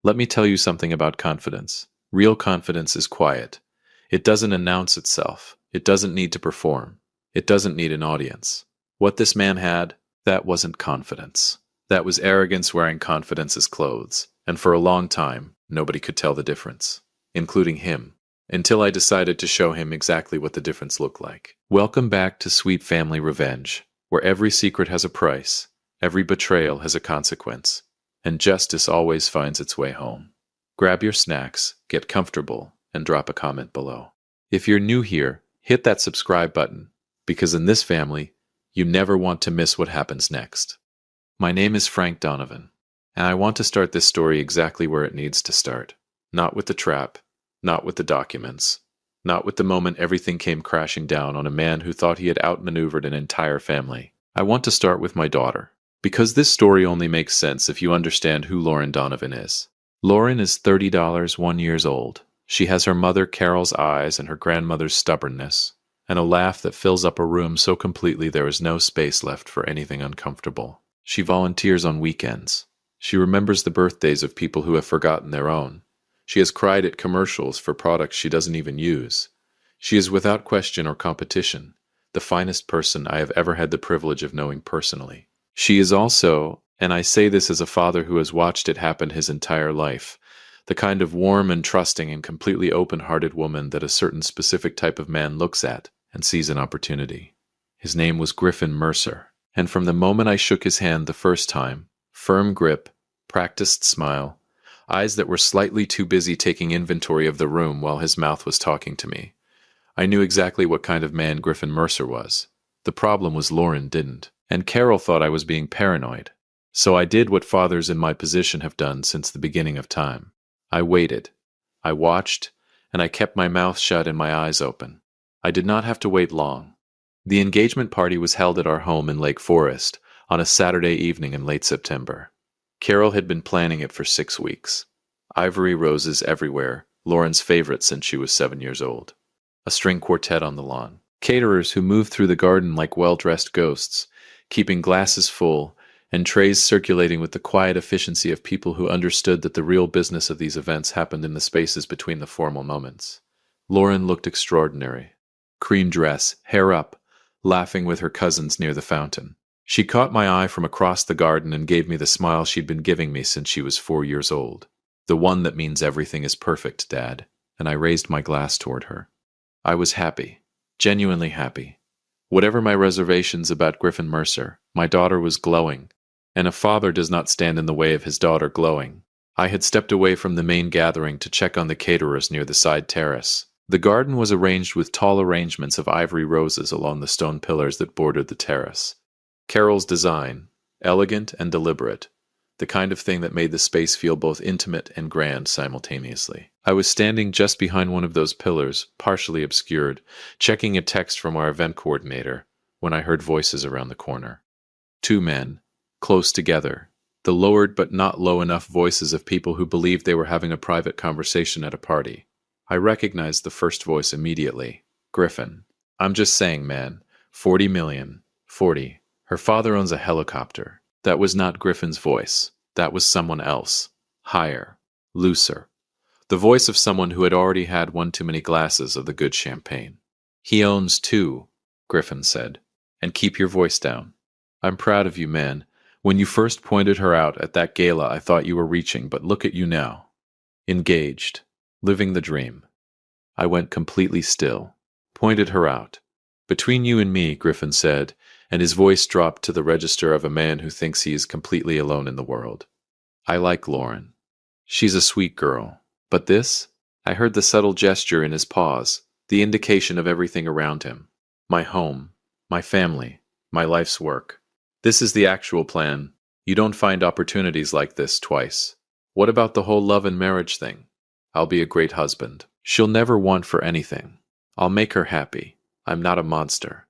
Let me tell you something about confidence. Real confidence is quiet. It doesn't announce itself. It doesn't need to perform. It doesn't need an audience. What this man had, that wasn't confidence. That was arrogance wearing confidence as clothes. And for a long time, nobody could tell the difference, including him, until I decided to show him exactly what the difference looked like. Welcome back to Sweet Family Revenge, where every secret has a price, every betrayal has a consequence, and justice always finds its way home. Grab your snacks, get comfortable, and drop a comment below. If you're new here, hit that subscribe button, because in this family, you never want to miss what happens next. My name is Frank Donovan, and I want to start this story exactly where it needs to start. Not with the trap, not with the documents, not with the moment everything came crashing down on a man who thought he had outmaneuvered an entire family. I want to start with my daughter, because this story only makes sense if you understand who Lauren Donovan is. Lauren is $30, 1 year old. She has her mother Carol's eyes and her grandmother's stubbornness, and a laugh that fills up a room so completely there is no space left for anything uncomfortable. She volunteers on weekends. She remembers the birthdays of people who have forgotten their own. She has cried at commercials for products she doesn't even use. She is without question or competition the finest person I have ever had the privilege of knowing personally. She is also, and I say this as a father who has watched it happen his entire life, the kind of warm and trusting and completely open-hearted woman that a certain specific type of man looks at and sees an opportunity. His name was Griffin Mercer, and from the moment I shook his hand the first time, firm grip, practiced smile, eyes that were slightly too busy taking inventory of the room while his mouth was talking to me, I knew exactly what kind of man Griffin Mercer was. The problem was Lauren didn't, and Carol thought I was being paranoid. So I did what fathers in my position have done since the beginning of time. I waited. I watched, and I kept my mouth shut and my eyes open. I did not have to wait long. The engagement party was held at our home in Lake Forest on a Saturday evening in late September. Carol had been planning it for 6 weeks. Ivory roses everywhere, Lauren's favorite since she was 7 years old. A string quartet on the lawn. Caterers who moved through the garden like well-dressed ghosts, keeping glasses full and trays circulating with the quiet efficiency of people who understood that the real business of these events happened in the spaces between the formal moments. Lauren looked extraordinary. Cream dress, hair up, laughing with her cousins near the fountain. She caught my eye from across the garden and gave me the smile she'd been giving me since she was 4 years old. The one that means everything is perfect, Dad, and I raised my glass toward her. I was happy, genuinely happy. Whatever my reservations about Griffin Mercer, my daughter was glowing, and a father does not stand in the way of his daughter glowing. I had stepped away from the main gathering to check on the caterers near the side terrace. The garden was arranged with tall arrangements of ivory roses along the stone pillars that bordered the terrace. Carol's design, elegant and deliberate, the kind of thing that made the space feel both intimate and grand simultaneously. I was standing just behind one of those pillars, partially obscured, checking a text from our event coordinator, when I heard voices around the corner. 2 men, close together, the lowered but not low enough voices of people who believed they were having a private conversation at a party. I recognized the first voice immediately. Griffin. I'm just saying, man. 40 million. 40. Her father owns a helicopter. That was not Griffin's voice. That was someone else. Higher. Looser. The voice of someone who had already had one too many glasses of the good champagne. He owns 2, Griffin said. And keep your voice down. I'm proud of you, man. When you first pointed her out at that gala, I thought you were reaching, but look at you now. Engaged. Living the dream. I went completely still. Pointed her out. Between you and me, Griffin said, and his voice dropped to the register of a man who thinks he is completely alone in the world. I like Lauren. She's a sweet girl. But this? I heard the subtle gesture in his pause, the indication of everything around him. My home. My family. My life's work. This is the actual plan. You don't find opportunities like this twice. What about the whole love and marriage thing? I'll be a great husband. She'll never want for anything. I'll make her happy. I'm not a monster.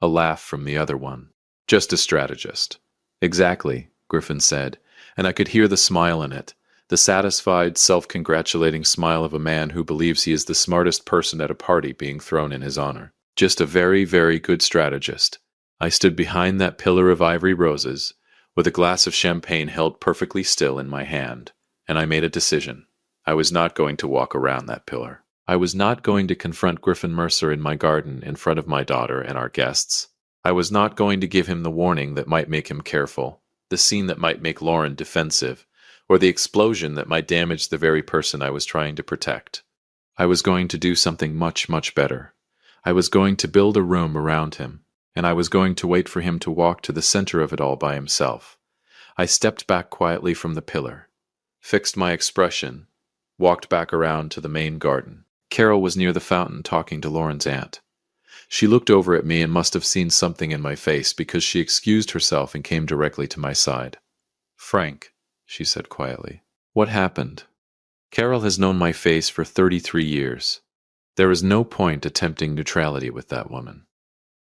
A laugh from the other one. Just a strategist. Exactly, Griffin said, and I could hear the smile in it, the satisfied, self-congratulating smile of a man who believes he is the smartest person at a party being thrown in his honor. Just a very, very good strategist. I stood behind that pillar of ivory roses, with a glass of champagne held perfectly still in my hand, and I made a decision. I was not going to walk around that pillar. I was not going to confront Griffin Mercer in my garden in front of my daughter and our guests. I was not going to give him the warning that might make him careful, the scene that might make Lauren defensive, or the explosion that might damage the very person I was trying to protect. I was going to do something much, much better. I was going to build a room around him, and I was going to wait for him to walk to the center of it all by himself. I stepped back quietly from the pillar, fixed my expression, walked back around to the main garden. Carol was near the fountain talking to Lauren's aunt. She looked over at me and must have seen something in my face because she excused herself and came directly to my side. "Frank," she said quietly, "what happened? Carol has known my face for 33 years. There is no point attempting neutrality with that woman."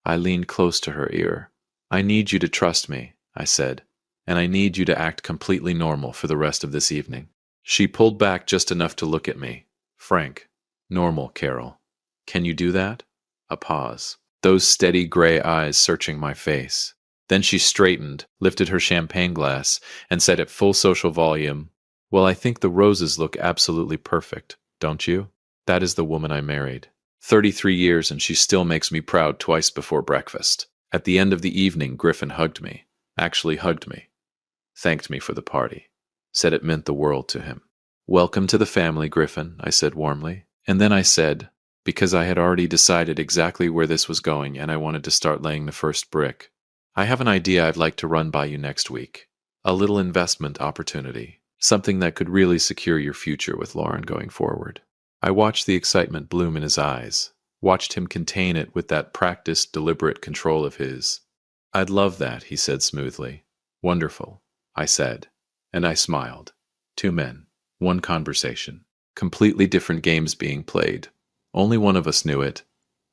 I leaned close to her ear. "I need you to trust me," I said, "and I need you to act completely normal for the rest of this evening." She pulled back just enough to look at me. "Frank, normal, Carol. Can you do that?" A pause. Those steady gray eyes searching my face. Then she straightened, lifted her champagne glass, and said at full social volume, "Well, I think the roses look absolutely perfect, don't you? That is the woman I married. 33 years and she still makes me proud twice before breakfast." At the end of the evening, Griffin hugged me. Actually hugged me. Thanked me for the party. Said it meant the world to him. "Welcome to the family, Griffin," I said warmly. And then I said, because I had already decided exactly where this was going and I wanted to start laying the first brick, "I have an idea I'd like to run by you next week. A little investment opportunity. Something that could really secure your future with Lauren going forward." I watched the excitement bloom in his eyes, watched him contain it with that practiced, deliberate control of his. "I'd love that," he said smoothly. "Wonderful," I said, and I smiled. Two men, one conversation. Completely different games being played. Only one of us knew it.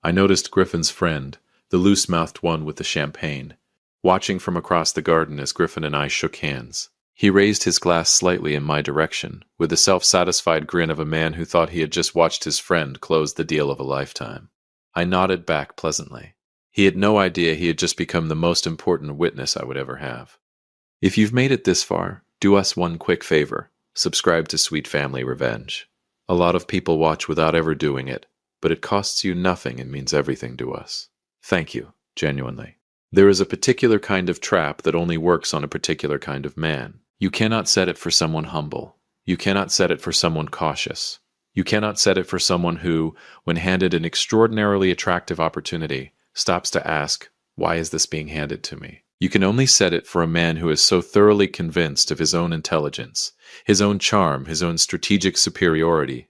I noticed Griffin's friend, the loose-mouthed one with the champagne, watching from across the garden as Griffin and I shook hands. He raised his glass slightly in my direction, with the self-satisfied grin of a man who thought he had just watched his friend close the deal of a lifetime. I nodded back pleasantly. He had no idea he had just become the most important witness I would ever have. If you've made it this far, do us one quick favor. Subscribe to Sweet Family Revenge. A lot of people watch without ever doing it, but it costs you nothing and means everything to us. Thank you, genuinely. There is a particular kind of trap that only works on a particular kind of man. You cannot set it for someone humble. You cannot set it for someone cautious. You cannot set it for someone who, when handed an extraordinarily attractive opportunity, stops to ask, "Why is this being handed to me?" You can only set it for a man who is so thoroughly convinced of his own intelligence, his own charm, his own strategic superiority,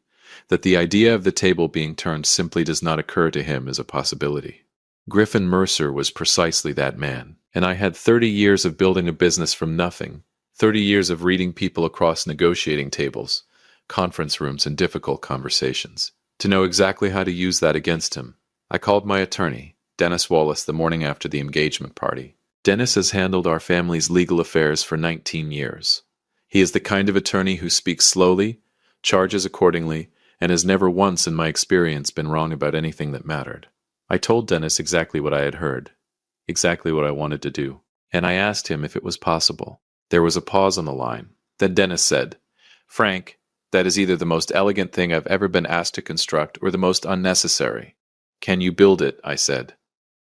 that the idea of the table being turned simply does not occur to him as a possibility. Griffin Mercer was precisely that man, and I had 30 years of building a business from nothing, 30 years of reading people across negotiating tables, conference rooms, and difficult conversations, to know exactly how to use that against him. I called my attorney, Dennis Wallace, the morning after the engagement party. Dennis has handled our family's legal affairs for 19 years. He is the kind of attorney who speaks slowly, charges accordingly, and has never once in my experience been wrong about anything that mattered. I told Dennis exactly what I had heard, exactly what I wanted to do, and I asked him if it was possible. There was a pause on the line. Then Dennis said, "Frank, that is either the most elegant thing I've ever been asked to construct or the most unnecessary." "Can you build it?" I said.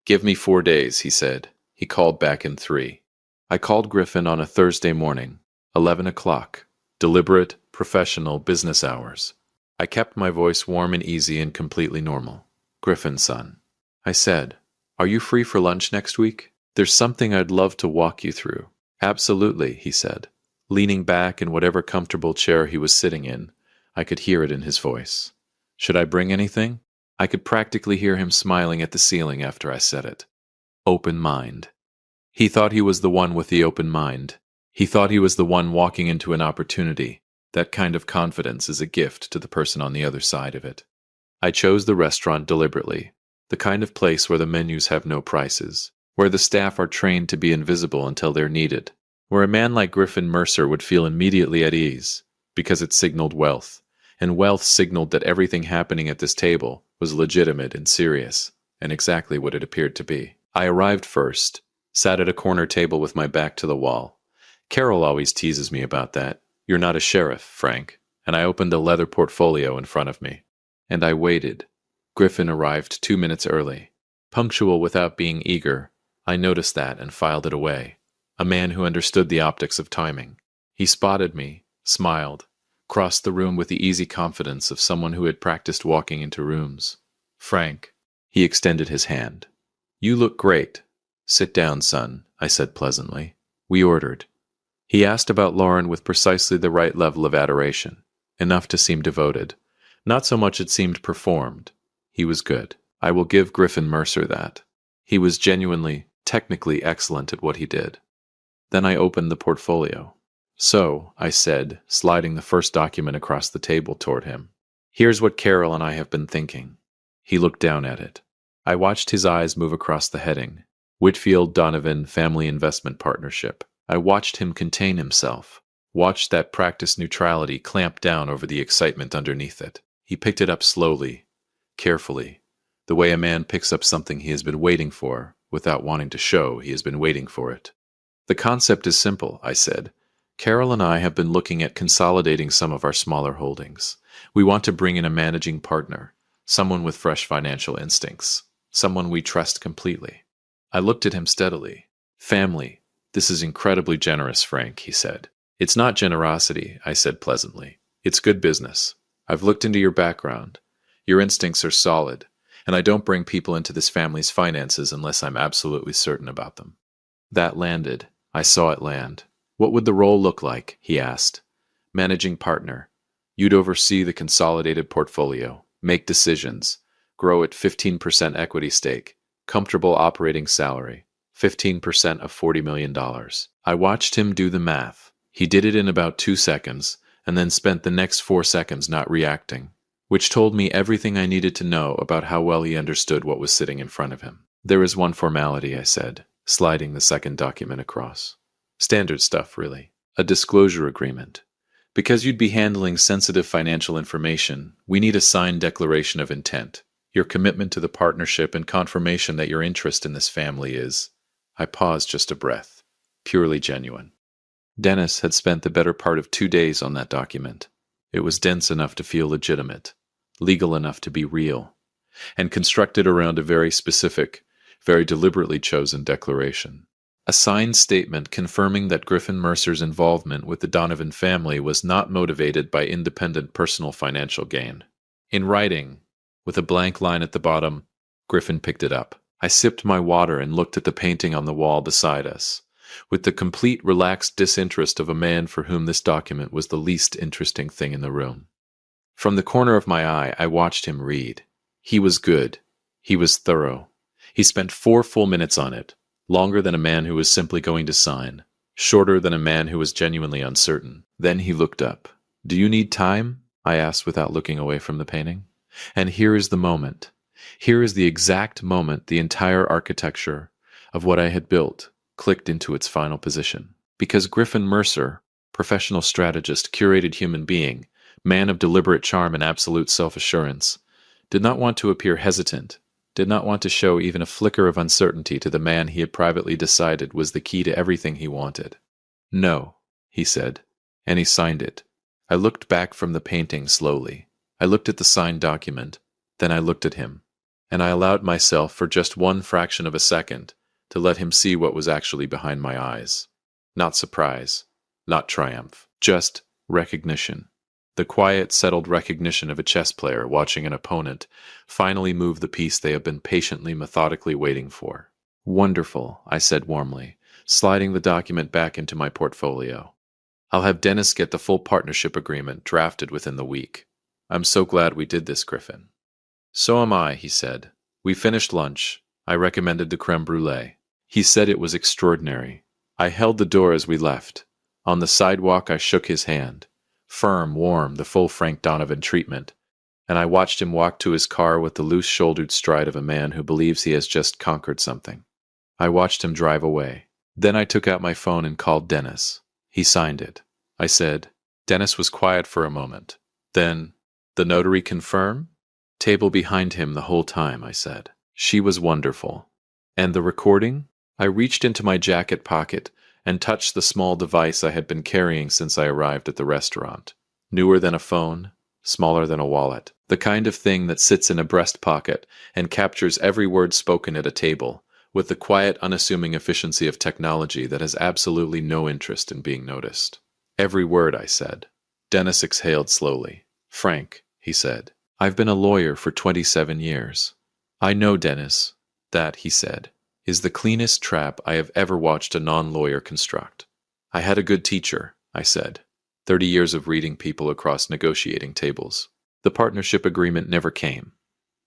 "Give me 4 days," he said. He called back in 3. I called Griffin on a Thursday morning, 11 o'clock, deliberate, professional business hours. I kept my voice warm and easy and completely normal. "Griffin, son," I said, "are you free for lunch next week? There's something I'd love to walk you through." "Absolutely," he said. Leaning back in whatever comfortable chair he was sitting in, I could hear it in his voice. "Should I bring anything?" I could practically hear him smiling at the ceiling after I said it. Open mind. He thought he was the one with the open mind. He thought he was the one walking into an opportunity. That kind of confidence is a gift to the person on the other side of it. I chose the restaurant deliberately, the kind of place where the menus have no prices, where the staff are trained to be invisible until they're needed, where a man like Griffin Mercer would feel immediately at ease, because it signaled wealth, and wealth signaled that everything happening at this table was legitimate and serious, and exactly what it appeared to be. I arrived first, sat at a corner table with my back to the wall. Carol always teases me about that. You're not a sheriff, Frank. And I opened a leather portfolio in front of me. And I waited. Griffin arrived 2 minutes early. Punctual without being eager, I noticed that and filed it away. A man who understood the optics of timing. He spotted me, smiled, crossed the room with the easy confidence of someone who had practiced walking into rooms. Frank. He extended his hand. You look great. Sit down, son, I said pleasantly. We ordered. He asked about Lauren with precisely the right level of adoration, enough to seem devoted. Not so much it seemed performed. He was good. I will give Griffin Mercer that. He was genuinely, technically excellent at what he did. Then I opened the portfolio. So, I said, sliding the first document across the table toward him. Here's what Carol and I have been thinking. He looked down at it. I watched his eyes move across the heading. Whitfield Donovan Family Investment Partnership. I watched him contain himself. Watched that practiced neutrality clamp down over the excitement underneath it. He picked it up slowly, carefully, the way a man picks up something he has been waiting for, without wanting to show he has been waiting for it. The concept is simple, I said. Carol and I have been looking at consolidating some of our smaller holdings. We want to bring in a managing partner, someone with fresh financial instincts, someone we trust completely. I looked at him steadily. Family. This is incredibly generous, Frank, he said. It's not generosity, I said pleasantly. It's good business. I've looked into your background. Your instincts are solid, and I don't bring people into this family's finances unless I'm absolutely certain about them. That landed. I saw it land. What would the role look like? He asked. Managing partner. You'd oversee the consolidated portfolio, make decisions, grow at 15% equity stake, comfortable operating salary, 15% of $40 million. I watched him do the math. He did it in about 2 seconds, and then spent the next 4 seconds not reacting, which told me everything I needed to know about how well he understood what was sitting in front of him. There is one formality, I said, sliding the second document across. Standard stuff, really. A disclosure agreement. Because you'd be handling sensitive financial information, we need a signed declaration of intent, your commitment to the partnership and confirmation that your interest in this family is, I paused just a breath, purely genuine. Dennis had spent the better part of 2 days on that document. It was dense enough to feel legitimate, legal enough to be real, and constructed around a very specific, very deliberately chosen declaration. A signed statement confirming that Griffin Mercer's involvement with the Donovan family was not motivated by independent personal financial gain. In writing, with a blank line at the bottom, Griffin picked it up. I sipped my water and looked at the painting on the wall beside us, with the complete relaxed disinterest of a man for whom this document was the least interesting thing in the room. From the corner of my eye, I watched him read. He was good. He was thorough. He spent 4 full minutes on it. Longer than a man who was simply going to sign, shorter than a man who was genuinely uncertain. Then he looked up. Do you need time? I asked without looking away from the painting. And here is the moment. Here is the exact moment the entire architecture of what I had built clicked into its final position. Because Griffin Mercer, professional strategist, curated human being, man of deliberate charm and absolute self-assurance, did not want to appear hesitant, did not want to show even a flicker of uncertainty to the man he had privately decided was the key to everything he wanted. No, he said, and he signed it. I looked back from the painting slowly. I looked at the signed document, then I looked at him, and I allowed myself for just 1 fraction of a second to let him see what was actually behind my eyes. Not surprise, not triumph, just recognition. The quiet, settled recognition of a chess player watching an opponent finally move the piece they have been patiently, methodically waiting for. Wonderful, I said warmly, sliding the document back into my portfolio. I'll have Dennis get the full partnership agreement drafted within the week. I'm so glad we did this, Griffin. So am I, he said. We finished lunch. I recommended the creme brulee. He said it was extraordinary. I held the door as we left. On the sidewalk, I shook his hand. Firm, warm, the full Frank Donovan treatment, and I watched him walk to his car with the loose-shouldered stride of a man who believes he has just conquered something. I watched him drive away. Then I took out my phone and called Dennis. He signed it. I said. Dennis was quiet for a moment. Then, the notary confirm? Table behind him the whole time, I said. She was wonderful. And the recording? I reached into my jacket pocket and touched the small device I had been carrying since I arrived at the restaurant. Newer than a phone, smaller than a wallet. The kind of thing that sits in a breast pocket and captures every word spoken at a table, with the quiet, unassuming efficiency of technology that has absolutely no interest in being noticed. Every word, I said. Dennis exhaled slowly. Frank, he said, I've been a lawyer for 27 years. I know, Dennis, that, he said, is the cleanest trap I have ever watched a non-lawyer construct. I had a good teacher, I said. 30 years of reading people across negotiating tables. The partnership agreement never came.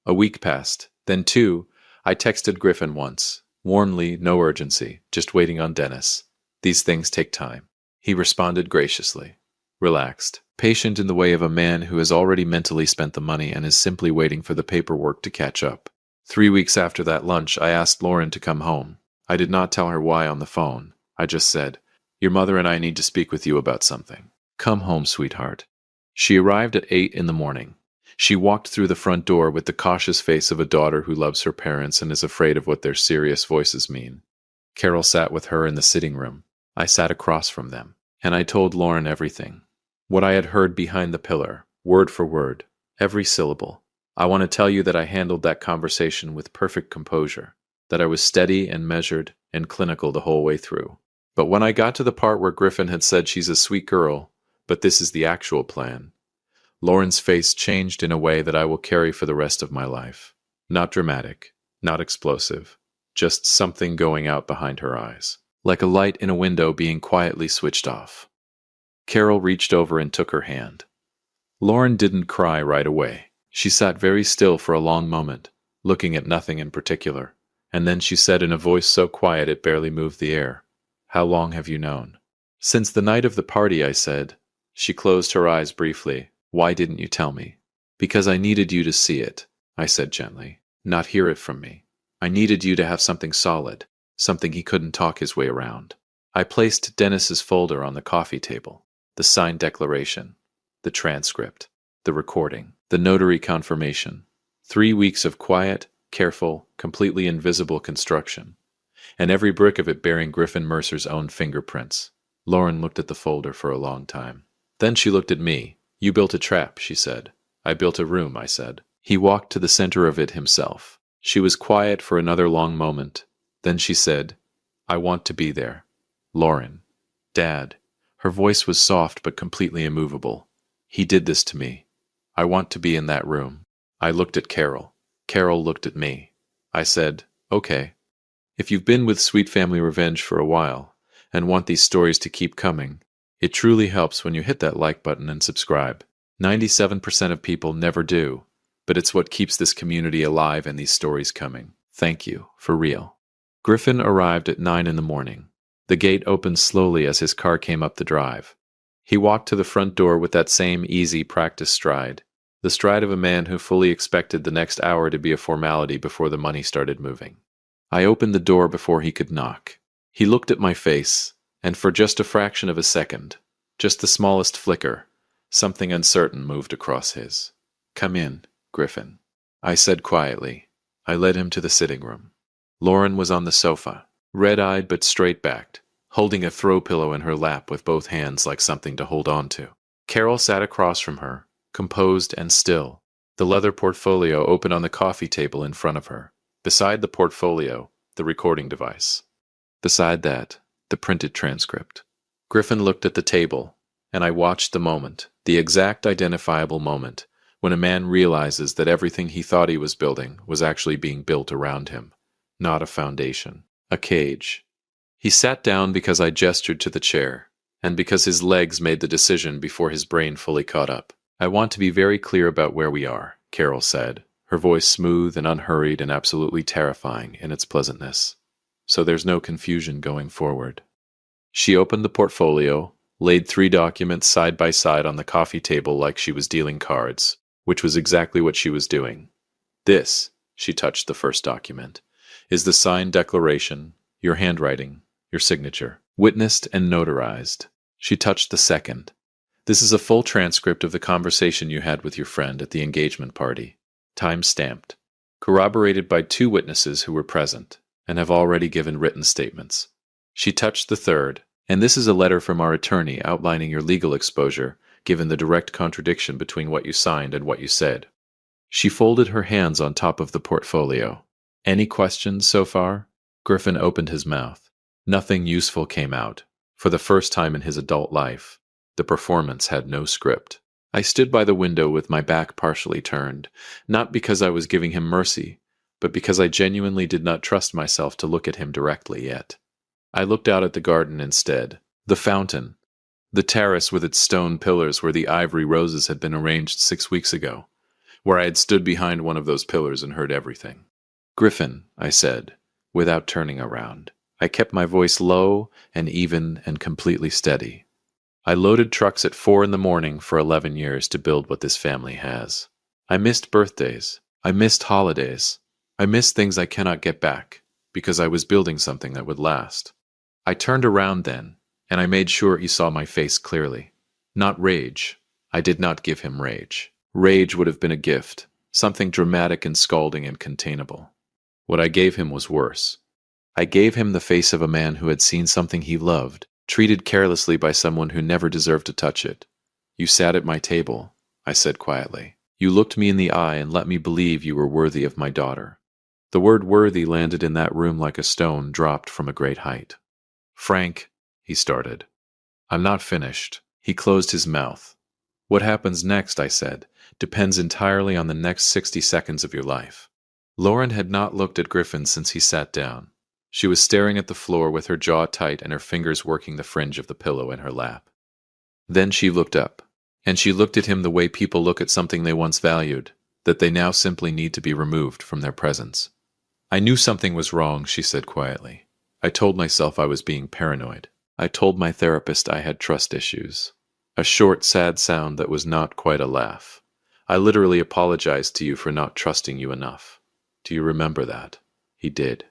A week passed, then 2. I texted Griffin once. Warmly, no urgency, just waiting on Dennis. These things take time. He responded graciously. Relaxed, patient in the way of a man who has already mentally spent the money and is simply waiting for the paperwork to catch up. 3 weeks after that lunch, I asked Lauren to come home. I did not tell her why on the phone. I just said, Your mother and I need to speak with you about something. Come home, sweetheart. She arrived at 8 in the morning. She walked through the front door with the cautious face of a daughter who loves her parents and is afraid of what their serious voices mean. Carol sat with her in the sitting room. I sat across from them, and I told Lauren everything. What I had heard behind the pillar, word for word, every syllable. I want to tell you that I handled that conversation with perfect composure, that I was steady and measured and clinical the whole way through. But when I got to the part where Griffin had said she's a sweet girl, but this is the actual plan, Lauren's face changed in a way that I will carry for the rest of my life. Not dramatic, not explosive, just something going out behind her eyes, like a light in a window being quietly switched off. Carol reached over and took her hand. Lauren didn't cry right away. She sat very still for a long moment, looking at nothing in particular, and then she said in a voice so quiet it barely moved the air, How long have you known? Since the night of the party, I said. She closed her eyes briefly. Why didn't you tell me? Because I needed you to see it, I said gently, not hear it from me. I needed you to have something solid, something he couldn't talk his way around. I placed Dennis's folder on the coffee table, the signed declaration, the transcript, the recording, the notary confirmation. 3 weeks of quiet, careful, completely invisible construction, and every brick of it bearing Griffin Mercer's own fingerprints. Lauren looked at the folder for a long time. Then she looked at me. You built a trap, she said. I built a room, I said. He walked to the center of it himself. She was quiet for another long moment. Then she said, I want to be there. Lauren. Dad. Her voice was soft but completely immovable. He did this to me. I want to be in that room. I looked at Carol. Carol looked at me. I said, Okay. If you've been with Sweet Family Revenge for a while and want these stories to keep coming, it truly helps when you hit that like button and subscribe. 97% of people never do, but it's what keeps this community alive and these stories coming. Thank you, for real. Griffin arrived at 9 in the morning. The gate opened slowly as his car came up the drive. He walked to the front door with that same easy, practiced stride, the stride of a man who fully expected the next hour to be a formality before the money started moving. I opened the door before he could knock. He looked at my face, and for just a fraction of a second, just the smallest flicker, something uncertain moved across his. Come in, Griffin, I said quietly. I led him to the sitting room. Lauren was on the sofa, red-eyed but straight-backed, holding a throw pillow in her lap with both hands like something to hold on to. Carol sat across from her, composed and still, the leather portfolio open on the coffee table in front of her. Beside the portfolio, the recording device. Beside that, the printed transcript. Griffin looked at the table, and I watched the moment, the exact identifiable moment, when a man realizes that everything he thought he was building was actually being built around him. Not a foundation, a cage. He sat down because I gestured to the chair, and because his legs made the decision before his brain fully caught up. I want to be very clear about where we are, Carol said, her voice smooth and unhurried and absolutely terrifying in its pleasantness. So there's no confusion going forward. She opened the portfolio, laid 3 documents side by side on the coffee table like she was dealing cards, which was exactly what she was doing. This, she touched the first document, is the signed declaration, your handwriting, your signature, witnessed and notarized. She touched the second. This is a full transcript of the conversation you had with your friend at the engagement party, time-stamped, corroborated by 2 witnesses who were present and have already given written statements. She touched the third. And this is a letter from our attorney outlining your legal exposure, given the direct contradiction between what you signed and what you said. She folded her hands on top of the portfolio. Any questions so far? Griffin opened his mouth. Nothing useful came out. For the first time in his adult life, the performance had no script. I stood by the window with my back partially turned, not because I was giving him mercy, but because I genuinely did not trust myself to look at him directly yet. I looked out at the garden instead, the fountain, the terrace with its stone pillars where the ivory roses had been arranged 6 weeks ago, where I had stood behind one of those pillars and heard everything. Griffin, I said, without turning around. I kept my voice low and even and completely steady. I loaded trucks at 4 a.m. for 11 years to build what this family has. I missed birthdays. I missed holidays. I missed things I cannot get back, because I was building something that would last. I turned around then, and I made sure he saw my face clearly. Not rage. I did not give him rage. Rage would have been a gift, something dramatic and scalding and containable. What I gave him was worse. I gave him the face of a man who had seen something he loved, treated carelessly by someone who never deserved to touch it. You sat at my table, I said quietly. You looked me in the eye and let me believe you were worthy of my daughter. The word worthy landed in that room like a stone dropped from a great height. Frank, he started. I'm not finished. He closed his mouth. What happens next, I said, depends entirely on the next 60 seconds of your life. Lauren had not looked at Griffin since he sat down. She was staring at the floor with her jaw tight and her fingers working the fringe of the pillow in her lap. Then she looked up, and she looked at him the way people look at something they once valued, that they now simply need to be removed from their presence. I knew something was wrong, she said quietly. I told myself I was being paranoid. I told my therapist I had trust issues. A short, sad sound that was not quite a laugh. I literally apologized to you for not trusting you enough. Do you remember that? He did.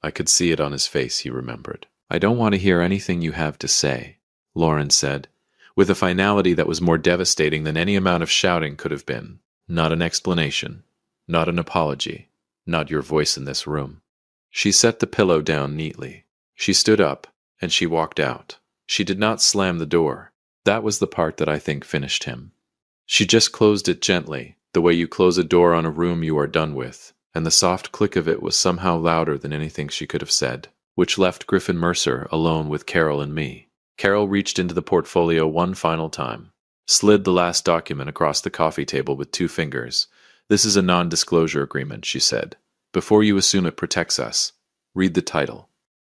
I could see it on his face, he remembered. I don't want to hear anything you have to say, Lauren said, with a finality that was more devastating than any amount of shouting could have been. Not an explanation. Not an apology. Not your voice in this room. She set the pillow down neatly. She stood up, and she walked out. She did not slam the door. That was the part that I think finished him. She just closed it gently, the way you close a door on a room you are done with, and the soft click of it was somehow louder than anything she could have said, which left Griffin Mercer alone with Carol and me. Carol reached into the portfolio one final time, slid the last document across the coffee table with 2 fingers. This is a non-disclosure agreement, she said. Before you assume it protects us, read the title.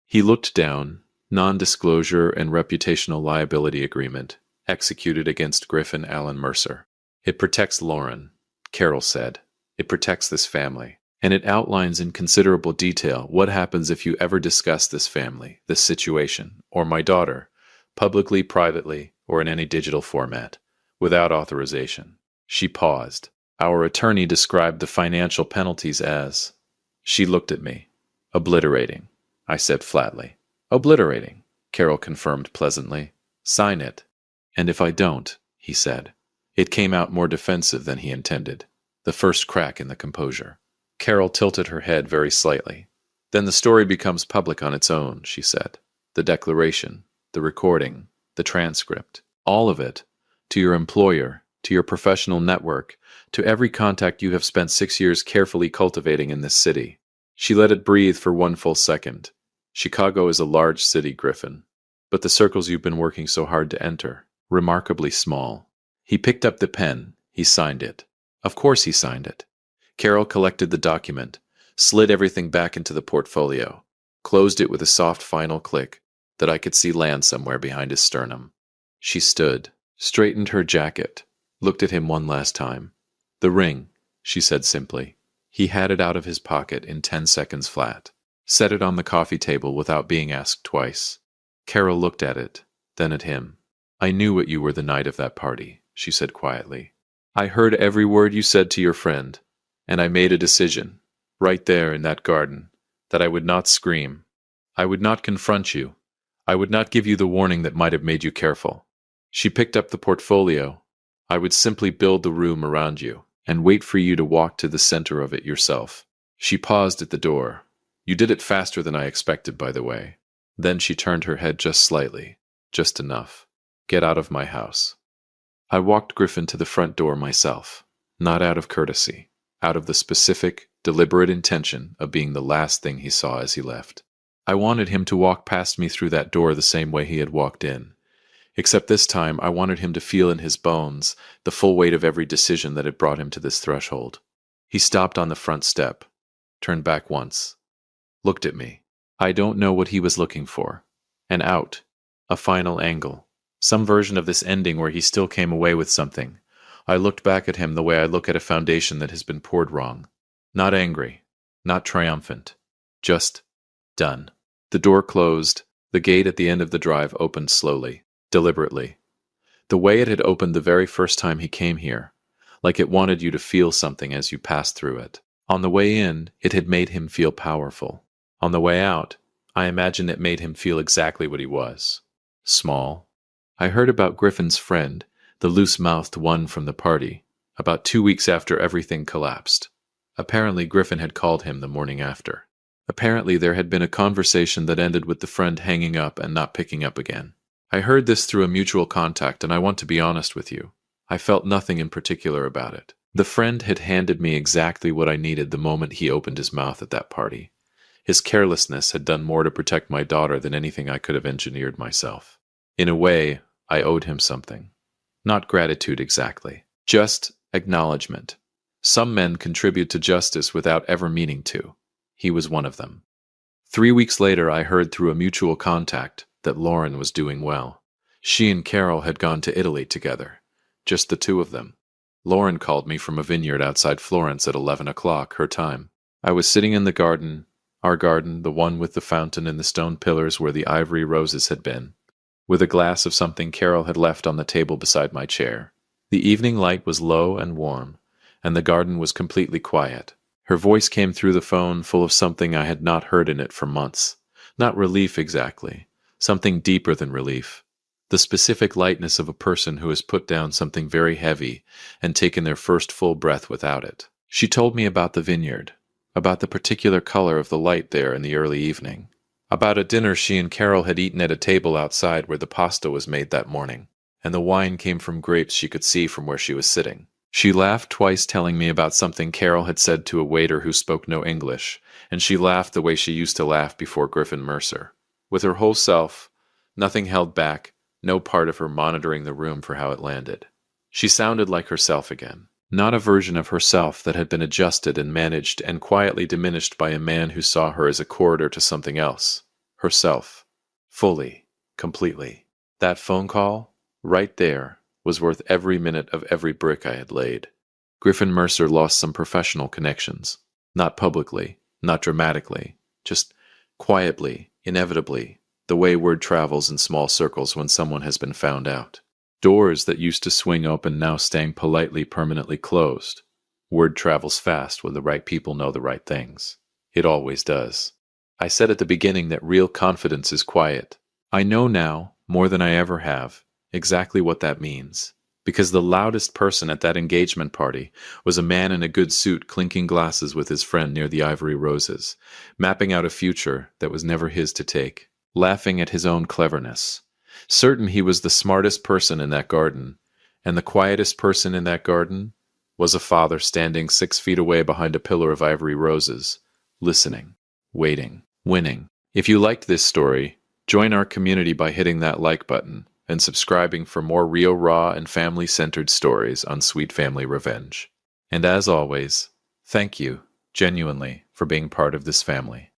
He looked down. Non-disclosure and reputational liability agreement, executed against Griffin Allen Mercer. It protects Lauren, Carol said. It protects this family. And it outlines in considerable detail what happens if you ever discuss this family, this situation, or my daughter, publicly, privately, or in any digital format, without authorization. She paused. Our attorney described the financial penalties as... She looked at me. Obliterating, I said flatly. Obliterating, Carol confirmed pleasantly. Sign it. And if I don't, he said. It came out more defensive than he intended. The first crack in the composure. Carol tilted her head very slightly. Then the story becomes public on its own, she said. The declaration, the recording, the transcript, all of it, to your employer, to your professional network, to every contact you have spent 6 years carefully cultivating in this city. She let it breathe for one full second. Chicago is a large city, Griffin, but the circles you've been working so hard to enter, remarkably small. He picked up the pen. He signed it. Of course he signed it. Carol collected the document, slid everything back into the portfolio, closed it with a soft final click that I could see land somewhere behind his sternum. She stood, straightened her jacket, looked at him one last time. The ring, she said simply. He had it out of his pocket in 10 seconds flat, set it on the coffee table without being asked twice. Carol looked at it, then at him. I knew what you were the night of that party, she said quietly. I heard every word you said to your friend, and I made a decision, right there in that garden, that I would not scream. I would not confront you. I would not give you the warning that might have made you careful. She picked up the portfolio. I would simply build the room around you, and wait for you to walk to the center of it yourself. She paused at the door. You did it faster than I expected, by the way. Then she turned her head just slightly, just enough. Get out of my house. I walked Griffin to the front door myself, not out of courtesy, out of the specific, deliberate intention of being the last thing he saw as he left. I wanted him to walk past me through that door the same way he had walked in. Except this time, I wanted him to feel in his bones the full weight of every decision that had brought him to this threshold. He stopped on the front step, turned back once, looked at me. I don't know what he was looking for. An out, a final angle, some version of this ending where he still came away with something. I looked back at him the way I look at a foundation that has been poured wrong. Not angry, not triumphant, just done. The door closed, the gate at the end of the drive opened slowly, deliberately. The way it had opened the very first time he came here, like it wanted you to feel something as you passed through it. On the way in, it had made him feel powerful. On the way out, I imagine it made him feel exactly what he was. Small. I heard about Griffin's friend, the loose-mouthed one from the party, about 2 weeks after everything collapsed. Apparently Griffin had called him the morning after. Apparently there had been a conversation that ended with the friend hanging up and not picking up again. I heard this through a mutual contact, and I want to be honest with you. I felt nothing in particular about it. The friend had handed me exactly what I needed the moment he opened his mouth at that party. His carelessness had done more to protect my daughter than anything I could have engineered myself. In a way, I owed him something. Not gratitude exactly, just acknowledgement. Some men contribute to justice without ever meaning to. He was one of them. 3 weeks later, I heard through a mutual contact that Lauren was doing well. She and Carol had gone to Italy together, just the two of them. Lauren called me from a vineyard outside Florence at 11 o'clock, her time. I was sitting in the garden, our garden, the one with the fountain and the stone pillars where the ivory roses had been, with a glass of something Carol had left on the table beside my chair. The evening light was low and warm, and the garden was completely quiet. Her voice came through the phone full of something I had not heard in it for months. Not relief exactly, something deeper than relief. The specific lightness of a person who has put down something very heavy and taken their first full breath without it. She told me about the vineyard, about the particular color of the light there in the early evening, about a dinner she and Carol had eaten at a table outside where the pasta was made that morning, and the wine came from grapes she could see from where she was sitting. She laughed twice telling me about something Carol had said to a waiter who spoke no English, and she laughed the way she used to laugh before Griffin Mercer. With her whole self, nothing held back, no part of her monitoring the room for how it landed. She sounded like herself again, not a version of herself that had been adjusted and managed and quietly diminished by a man who saw her as a corridor to something else. Herself. Fully. Completely. That phone call, right there, was worth every minute of every brick I had laid. Griffin Mercer lost some professional connections. Not publicly, not dramatically, just quietly, inevitably, the way word travels in small circles when someone has been found out. Doors that used to swing open now staying politely permanently closed. Word travels fast when the right people know the right things. It always does. I said at the beginning that real confidence is quiet. I know now, more than I ever have, exactly what that means. Because the loudest person at that engagement party was a man in a good suit clinking glasses with his friend near the ivory roses, mapping out a future that was never his to take, laughing at his own cleverness. Certain he was the smartest person in that garden, and the quietest person in that garden was a father standing 6 feet away behind a pillar of ivory roses, listening, waiting, winning. If you liked this story, join our community by hitting that like button and subscribing for more real, raw, and family-centered stories on Sweet Family Revenge. And as always, thank you, genuinely, for being part of this family.